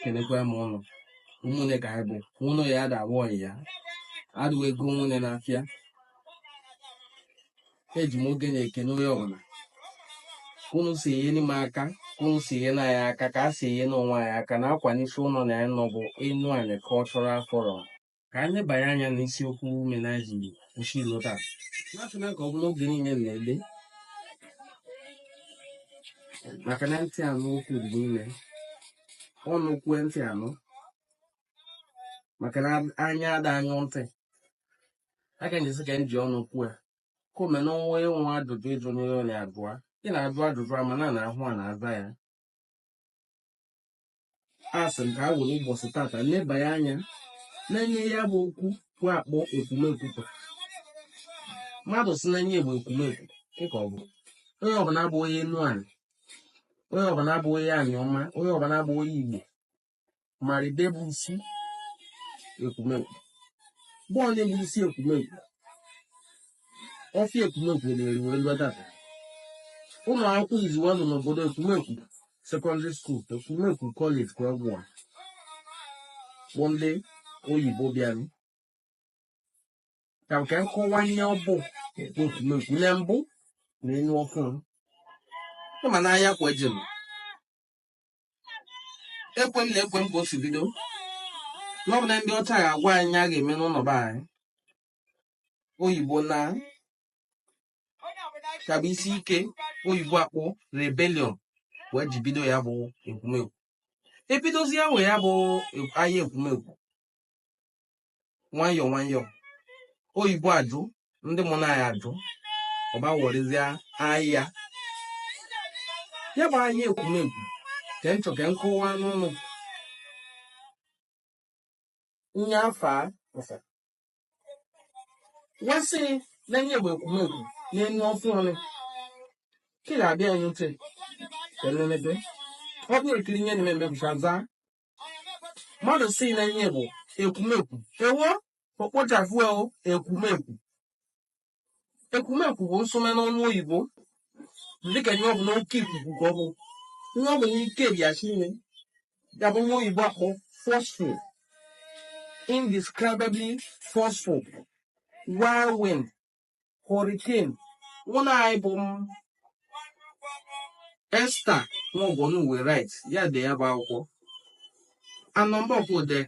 kenekwa m ụnụ ụmụnne ka anyị bụ ụnụ ya adawa ya adịwa ego nwunye n'afịa eji m oge na-ekene onye ọbụla unu si ihe n'ime aka unu si ihe na ya aka ka a si ihe n'onwe anyị aka na akwa n'isi ụlọ na ya nọ bụ Enuani Cultural Forum ka anyị lebanye anya n'isiokwu menajiri ushi lota na-achọna ka ọ bụrụ oge niile na-ele maka na ntị anụ okwu dị niile ọnụ kwue ntị anụ maka na anya ada anyụ ntị aka njisi ka nji ọnụ kwue kome na onwe nwa ajụjụ ịjụ n'ihe ọ na-agụa ị na-ajụ ajụjụ ama na ahụ a na-aza ya a sị m ka a were ụbọchị tata lebanye anya na-enye ya bụ okwu pụ akpọ ekwumekwu mmadụ si na enye bụ ekwumekwu dịka ọ bụ onye ọbụla bụ onye Enuani onye ọbụla bụ onye Aniọma onye ọbụla bụ onye Igbo mara ide bụ isi ekwumekwu bọọ na-ebu isi ekwumekwu ọfịa ekwumekwu na-eriwe elu data ụlọ akwụkwọ iziwa nọ n'obodo ekwumekwu sekọndịrị skuul ekwumekwu kọleji kwa ọgwụ bụ ndị oyibo bịara ka nke nkọwa ihe ọ bụ ekwumekwu na mbụ na enu ọkụ ịma n'ahịa kwa ejem ekwe m ka o si bido n'ọbụla ndị ọcha ga-agwa anyị a ga-eme n'ụlọ be anyị oyibo na kabụ isi ike oyibo akpọ rebelion wee ji bido ya bụ ekwumekwu ebidozi ya wee ya bụ ahịa ekwumekwu nwayọọ oyibo ajụ ndị mụ na ya ajụ ọba werezie ahịa ya bụ ahịa ekwumekwu ka nchọ ka nkọwa n'ụlọ nye afa wasị na-enye bụ ekwumekwu n'enu ọfụ ọnụ ka ị ga-abịa anyị ntị kelelebe ọ bụrụ ekiri nye na-eme mbebụchaza mmadụ si na-enye bụ ekwumekwu ewo okpochafụ ekwumekwu bụ nsụme n'ọnụ oyibo dịka ihe ọbụla oke ikuku ka ọ bụ ihe ọbụla ike bịachi ime ya bụ nwa oyibo akpọ forceful indescribably forceful whirlwind hurricane nwụna anyị bụ Esther nwaọgbọnụ wee right ya de ya bụ akwụkwọ anọmbọkwụ de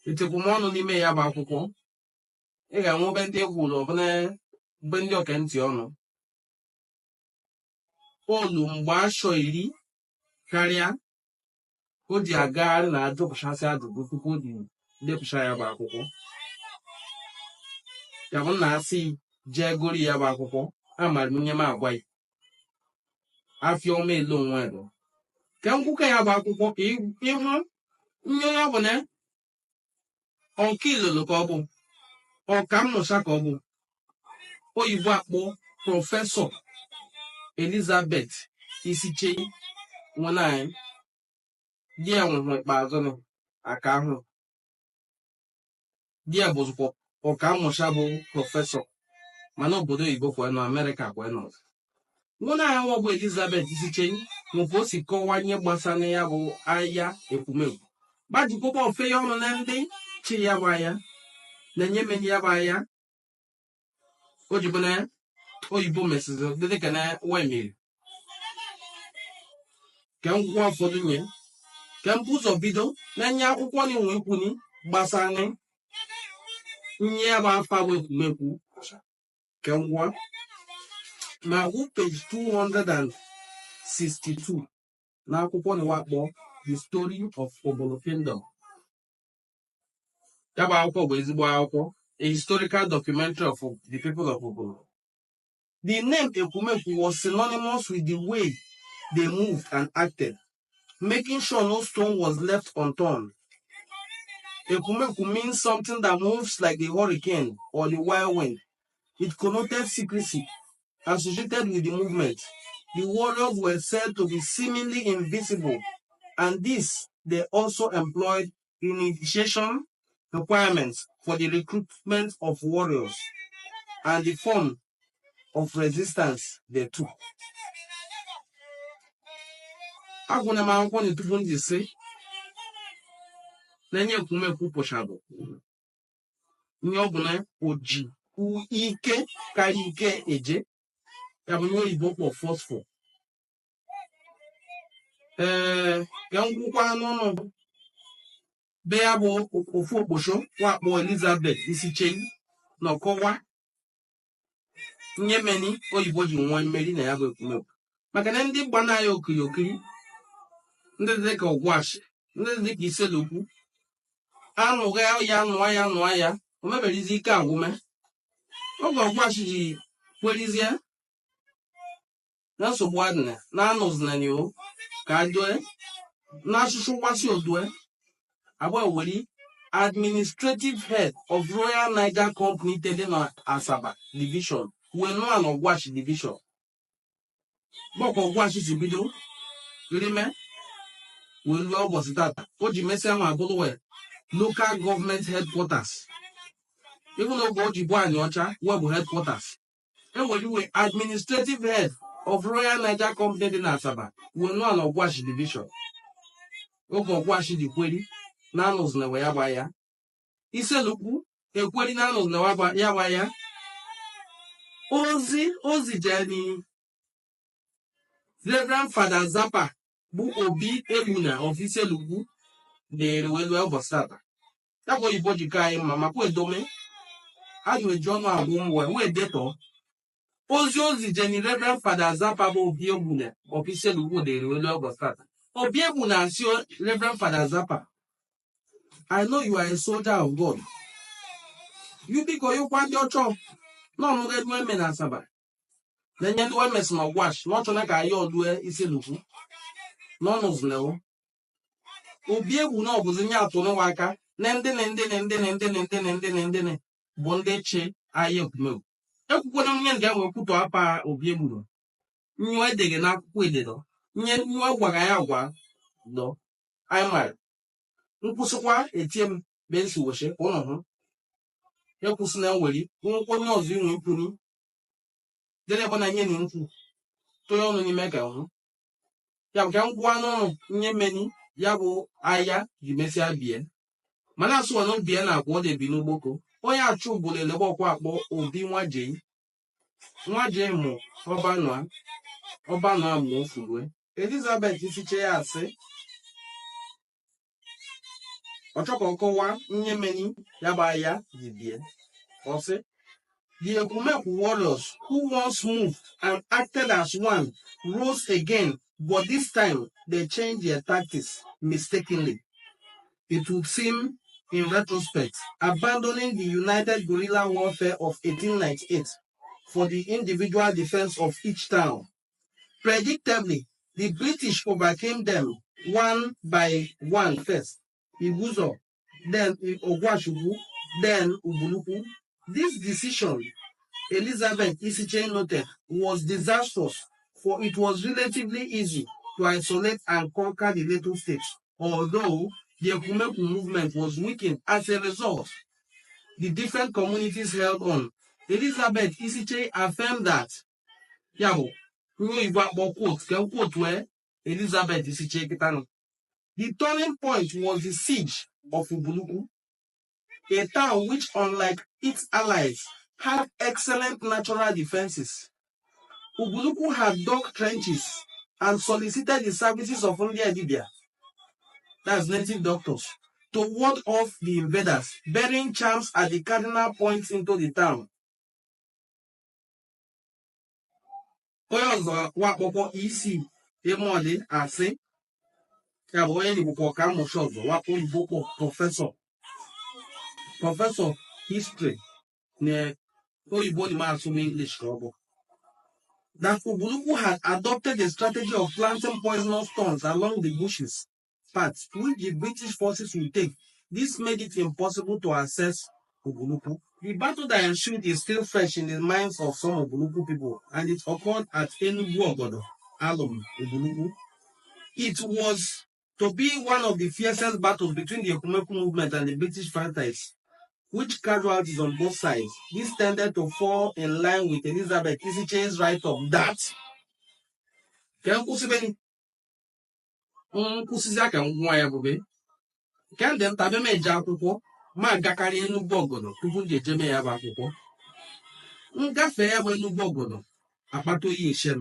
echekwumọnụ n'ime ya bụ akwụkwọ ị ga-enwe obe ndị egwu ụlọ ọbụla mgbe ndị oke ntị ọnụ olu mgbe ashọ 10 karịa o ji agagharị na ajụpụchasị ajụjụ tupu o ji depụcha ya bụ akwụkwọ ya bụ na asị jee gori ya bụ akwụkwọ amara m ihe m agwa ya afịa ọma ele onwe ego ka nkwụka ya bụ akwụkwọ ka ịhụ nye ya bụ na ọka ilolo ka ọ bụ ọka mmụcha ka ọ bụ oyibo akpọ prọfesọ Elizabeth Isichei nwanyị di ya nwụrụ ikpeazụ aka ahụ di ya bụzikwa ọka mmụcha bụ prọfesọ mana obodo oyibo kwenụ Amerịka kwenụ nwanyị nwa bụ Elizabeth Isichei nwụkwa o si kọwaa ihe gbasara ya bụ ahịa ekwumekwu gbajikọba ofe ya ọnụ na ndị chi ya bụ ahịa na-enye menye ya bụ ahịa ojibo na oyibo mesizi dịka na wemiri ka ngwụkwọ ụfọdụ nye ka mbụ ụzọ bido na-enye akwụkwọ na inwe ikwuni gbasara nye ya bụ afọ bụ ekwumekwu ka ngwa ma hụ page 262 na akwụkwọ na wakpo The Story of Obolo Kingdom ya bụ akwụkwọ bụ ezigbo akwụkwọ a historical documentary of the people of Obolo. The name ekwumekwu was synonymous with the way they moved and acted, making sure no stone was left unturned. Ekwumekwu means something that moves like the hurricane or the whirlwind. It connoted secrecy associated with the movement. The warriors were said to be seemingly invisible, and this they also employed in initiation requirements for the recruitment of warriors and the form of resistance they took. Agwụna m akwụkwọ n'etufu ndị si Nenye ekwumekwu pụchadụ nye ọ bụ na oji ike karịa ike eje ya bụ ihe oyibo kpọ fosfo. Ka m gwụkwa n'ọnụ be ya bụ ofu okposho wakpo Elizabeth Isichei n'ọkọwa nye meni oyibo ji nwa mmeri na ya bụ ekwumekwu maka na ndị gba na ya okirikiri ndị dị ka Ogwashi ndị dị ka Iselukwu anụghị ya nụa ya o meberizi ike agwụme oge Ogwashi ji kwerizie na nsogbu adịna na anụzinani o ka adoe na asụsụ gbasi odue agba weri administrative head of Royal Niger Company tede na Asaba division wee nụa na Ogwashi division gbakọ Ogwashi si bido rime wee lụọ ụbọchị tata o ji mesịa ma bụrụ wee local government headquarters even oge o ji bụ anyị ọcha wee bụ headquarters enwere iwe administrative head of Royal Niger Company dị na Asaba wee nụa na Ogwashi division oge Ogwashi dị kweri na anụz na ya gba ya Iselukwu ekweri na anụz na ya gba ya ozi jeni Reverend Father Zappa bụ Obi Egbuna of Iselukwu dere welu ụbọchị tata ya bụ oyibo jikọ anyị mma makwa edome ajụ eji ọnụ agwụ mwe wee detọ ozi jeni Reverend Father Zappa bụ Obi Egbuna of Iselukwu dere welu ụbọchị tata Obi Egbuna asị Reverend Father Zappa, I know you are a soldier of God. You biko you kwa ndị ọchọ no nụrụ edu eme na Asaba na nye ndị eme si na Ogwashi na ọchọ na ka ya ọdue Iselukwu n'ọnụzụlewo Obi Egbuna ọbụzi nye atụ n'ụwa aka na ndị bụ ndị chi ahịa ekwumegwu ekwukwana nye nga enwe kwutọ apa Obi Egbuna nyụọ edeghị n'akwụkwọ ededo nye nyụọ gwara ya gwa dọ anyị mara nkwụsịkwa etie m be nsi woche ụnụ hụ ekwụsị na nwere nwụkwọ onye ọzọ inwe nkwuni dere ebe na nye na nkwu tụnye ọnụ n'ime ka hụ ya bụ ka m gwụọ n'ọnụ nye meni ya bụ ahịa ji mesịa bie mana asụ ọnụ bie na akwa ọ debi n'ugboko onye achụ bụla elebe ọkwa akpọ Obi Nwajei mụ ọbanụ amụ ofurue Elizabeth Isichei ya asị ọchọkọ nkọwa nye meni ya bụ ahịa ji bie ọsị the Ekwumekwu warriors who once moved and acted as one rose again, but this time they changed their tactics mistakenly. It would seem, in retrospect, abandoning the united guerrilla warfare of 1898 for the individual defense of each town. Predictably, the British overcame them one by one first. Ibuzo, then Ogwashugwu, then Ubulukwu. This decision, Elizabeth Isichei noted, was disastrous, for it was relatively easy to isolate and conquer the little states, although the Ekwumekwu movement was weakened as a result. The different communities held on. Elizabeth Isichei affirmed that, Elizabeth Isichei Kitano. The turning point was the siege of Ubulukwu, a town which, unlike its allies, had excellent natural defenses. Ubulukwu had dug trenches and solicited the services of Ndi Adibia, that's native doctors, to ward off the invaders, burying charms at the cardinal points into the town. Wakpoko isi emode ase ya boye ni bukọ ka moshozo wapo iboko professor history ne oyibo ni ma assume English robo. That Ubulukwu had adopted a strategy of planting poisonous thorns along the bushes paths which the British forces would take. This made it impossible to access Ubulukwu. The battle that ensued is still fresh in the minds of some Ubulukwu people, and it occurred at Enugu Ogodo, Alum, Ubulukwu. It was to be one of the fiercest battles between the Ekwumekwu movement and the British fighters, which casualties on both sides. This tended to fall in line with Elizabeth Isichei's right of that. Kende ntabe meje akwụkwọ ma gakarị Enugu Ogodo tupu m ga-ejeme ya bụ akwụkwọ. Ngafe ya bụ Enugu Ogodo akpata oyi eshem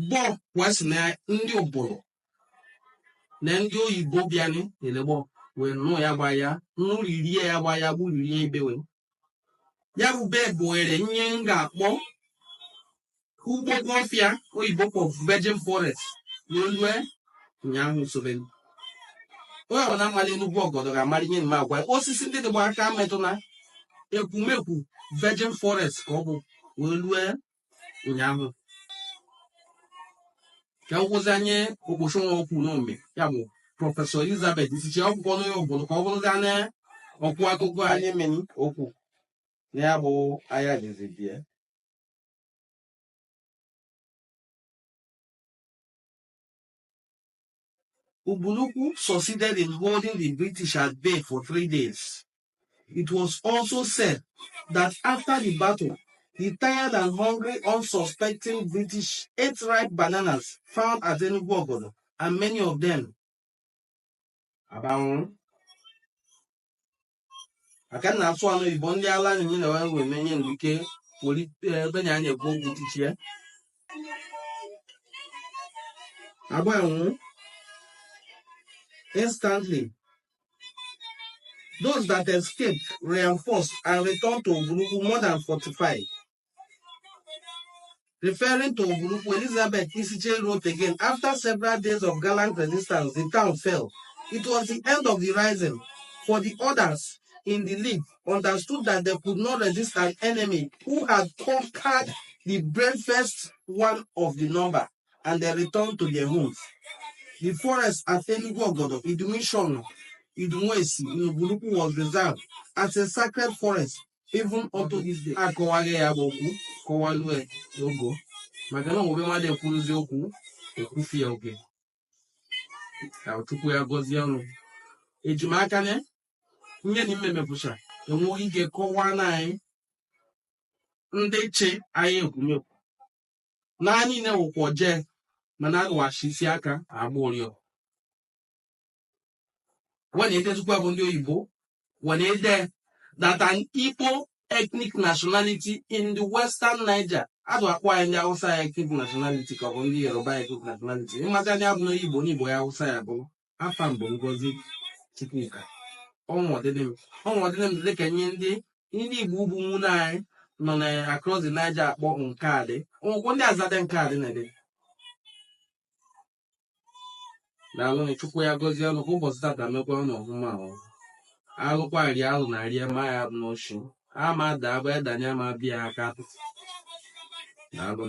gbọ kwesị na ndị ụbụrụ na ndị oyibo bịanị elebo wee nụ ya gba ya nụ ririe ya gba ya gburirie ibewe. Ya bụ be bụere nye m ga-akpọ ugbo ọfịa oyibo kpọ Virgin Forest n'olue ụnyaahụ sobe. Onye ọbụla amali Enugu Ogodo ga-amara ihe mma agwa osisi ndị dịgba aka metụ na ekwumekwu Virgin Forest ka ọ bụ wee lue ụnyaahụ. Ka nkwụzi anyị okpochi nwa okwu n'ome ya bụ Prọfesọ Elizabeth Isiche ọgwụkwọ n'onye obodo ka ọ bụrụzi na ọkwụ akụkọ anyị meni okwu na ya bụ aya jezibie. Ubulukwu succeeded in holding the British at bay for 3 days. It was also said that after the battle, the tired and hungry, unsuspecting British ate ripe bananas found at Enugu Ogodo, and many of them about I can now swallow the Bondi Island in the way many and Luke, Benanya go to teach here. About instantly, those that escaped reinforced and returned to Ubulukwu more than 45. Referring to Ubulukwu, Elizabeth Isiche wrote again, after several days of gallant resistance, the town fell. It was the end of the rising, for the others in the league understood that they could not resist an enemy who had conquered the bravest one of the number, and they returned to their homes. The forest at Enugu Ogodo, Idumishon, Idumwesi, in Ubulukwu was reserved as a sacred forest, even unto this day. Akọwaghe ya bụ okwu, kọwalue ogo, maka na obe mmadụ ekwuruzi okwu, ekwufi ya oge. Ka Chukwu ya gọzie ọnụ. Ejimaka ne, nye ni mmemepụcha, enweghị ike kọwaa na anyị ndị chi anyị ekwumekwu. Na anyị na-ewukwa je, mana agwachisi aka agba ụrịọ. When it is about the Igbo, when it there that an Igbo ethnic nationality in the Western Niger, as to acquire the outside ethnic nationality, of only Yoruba ethnic nationality. Imagine have no Igbo, Igbo outside, I found Bongozi Chikwuka. Onward them, they can in the Igbo Munai, non across the Niger, on card. Oh, one there's a card in a day. Na alụ Chukwu ya gọzie ọnụ ka ụbọchị tata mekwa ọnụ ọfụma ahụ. Alụkwa ri alụ na rie ma ya n'oshi. Ama daa bụ edanye ma bịa aka. Na alụ.